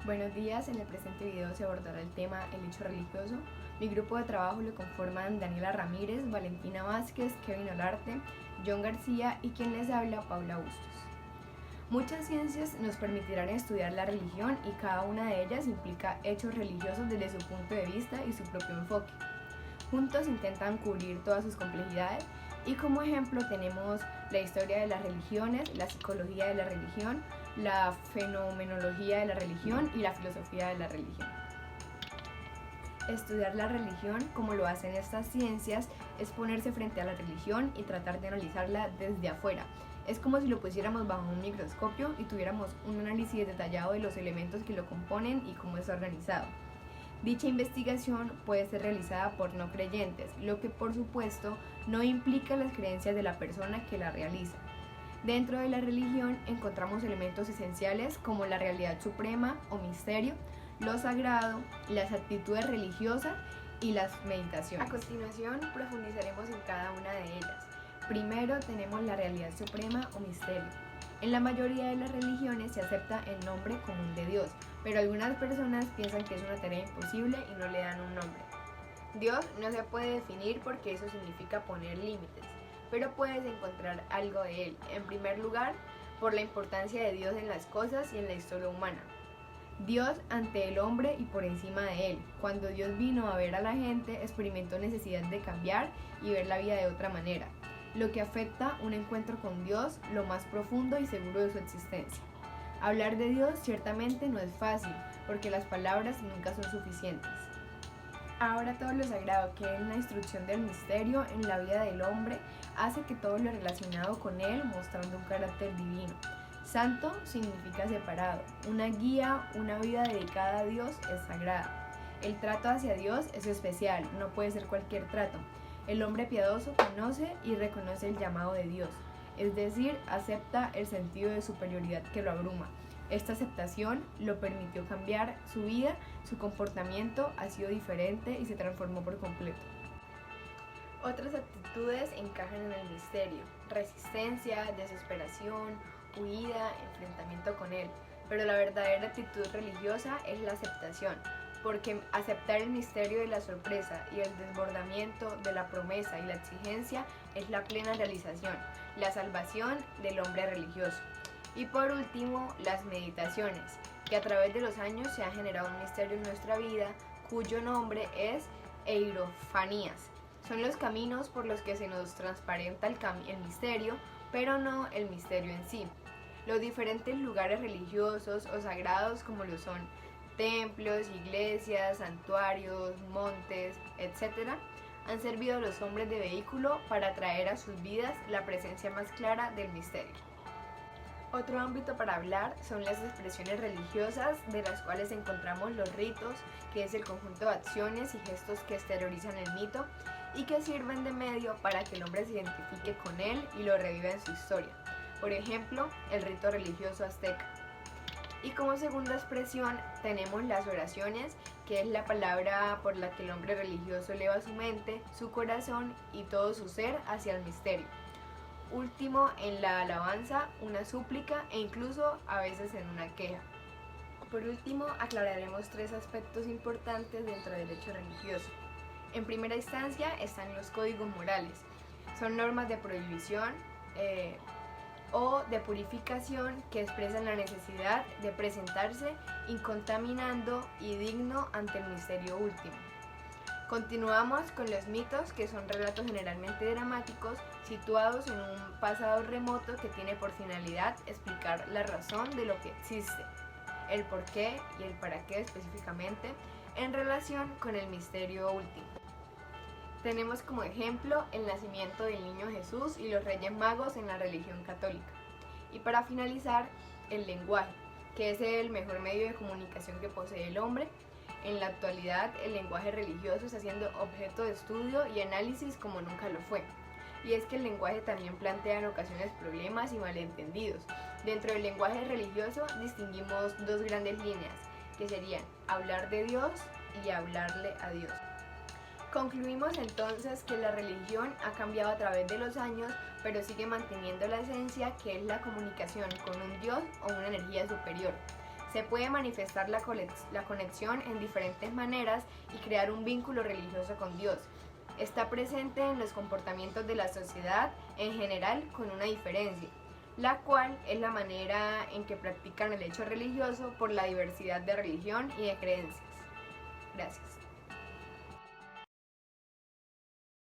Buenos días, en el presente video se abordará el tema el hecho religioso. Mi grupo de trabajo lo conforman Daniela Ramírez, Valentina Vázquez, Kevin Olarte, John García y quien les habla, Paula Bustos. Muchas ciencias nos permitirán estudiar la religión y cada una de ellas implica hechos religiosos desde su punto de vista y su propio enfoque. Juntos intentan cubrir todas sus complejidades y como ejemplo tenemos la historia de las religiones, la psicología de la religión, la fenomenología de la religión y la filosofía de la religión. Estudiar la religión, como lo hacen estas ciencias, es ponerse frente a la religión y tratar de analizarla desde afuera. Es como si lo pusiéramos bajo un microscopio y tuviéramos un análisis detallado de los elementos que lo componen y cómo está organizado. Dicha investigación puede ser realizada por no creyentes, lo que por supuesto no implica las creencias de la persona que la realiza. Dentro de la religión encontramos elementos esenciales como la realidad suprema o misterio, lo sagrado, las actitudes religiosas y las meditaciones. A continuación profundizaremos en cada una de ellas. Primero tenemos la realidad suprema o misterio. En la mayoría de las religiones se acepta el nombre común de Dios, pero algunas personas piensan que es una tarea imposible y no le dan un nombre. Dios no se puede definir porque eso significa poner límites, pero puedes encontrar algo de Él. En primer lugar, por la importancia de Dios en las cosas y en la historia humana. Dios ante el hombre y por encima de él. Cuando Dios vino a ver a la gente, experimentó necesidad de cambiar y ver la vida de otra manera, lo que afecta un encuentro con Dios, lo más profundo y seguro de su existencia. Hablar de Dios ciertamente no es fácil, porque las palabras nunca son suficientes. Ahora todo lo sagrado, que es la instrucción del misterio en la vida del hombre, hace que todo lo relacionado con él mostrando un carácter divino. Santo significa separado, una guía, una vida dedicada a Dios es sagrada. El trato hacia Dios es especial, no puede ser cualquier trato. El hombre piadoso conoce y reconoce el llamado de Dios, es decir, acepta el sentido de superioridad que lo abruma. Esta aceptación lo permitió cambiar su vida, su comportamiento ha sido diferente y se transformó por completo. Otras actitudes encajan en el misterio: resistencia, desesperación, huida, enfrentamiento con él. Pero la verdadera actitud religiosa es la aceptación, porque aceptar el misterio de la sorpresa y el desbordamiento de la promesa y la exigencia es la plena realización, la salvación del hombre religioso. Y por último, las meditaciones, que a través de los años se ha generado un misterio en nuestra vida, cuyo nombre es epifanías. Son los caminos por los que se nos transparenta el misterio, pero no el misterio en sí. Los diferentes lugares religiosos o sagrados, como lo son templos, iglesias, santuarios, montes, etc., han servido a los hombres de vehículo para traer a sus vidas la presencia más clara del misterio. Otro ámbito para hablar son las expresiones religiosas, de las cuales encontramos los ritos, que es el conjunto de acciones y gestos que exteriorizan el mito y que sirven de medio para que el hombre se identifique con él y lo reviva en su historia. Por ejemplo, el rito religioso azteca. Y como segunda expresión tenemos las oraciones, que es la palabra por la que el hombre religioso eleva su mente, su corazón y todo su ser hacia el misterio. Último, en la alabanza, una súplica e incluso a veces en una queja. Por último, aclararemos tres aspectos importantes dentro del derecho religioso. En primera instancia están los códigos morales. Son normas de prohibición o de purificación que expresan la necesidad de presentarse incontaminando y digno ante el misterio último. Continuamos con los mitos, que son relatos generalmente dramáticos situados en un pasado remoto que tiene por finalidad explicar la razón de lo que existe, el por qué y el para qué específicamente en relación con el misterio último. Tenemos como ejemplo el nacimiento del niño Jesús y los Reyes Magos en la religión católica. Y para finalizar, el lenguaje, que es el mejor medio de comunicación que posee el hombre. En la actualidad, el lenguaje religioso está siendo objeto de estudio y análisis como nunca lo fue. Y es que el lenguaje también plantea en ocasiones problemas y malentendidos. Dentro del lenguaje religioso distinguimos dos grandes líneas, que serían hablar de Dios y hablarle a Dios. Concluimos entonces que la religión ha cambiado a través de los años, pero sigue manteniendo la esencia, que es la comunicación con un Dios o una energía superior. Se puede manifestar la conexión en diferentes maneras y crear un vínculo religioso con Dios. Está presente en los comportamientos de la sociedad en general, con una diferencia, la cual es la manera en que practican el hecho religioso por la diversidad de religión y de creencias. Gracias.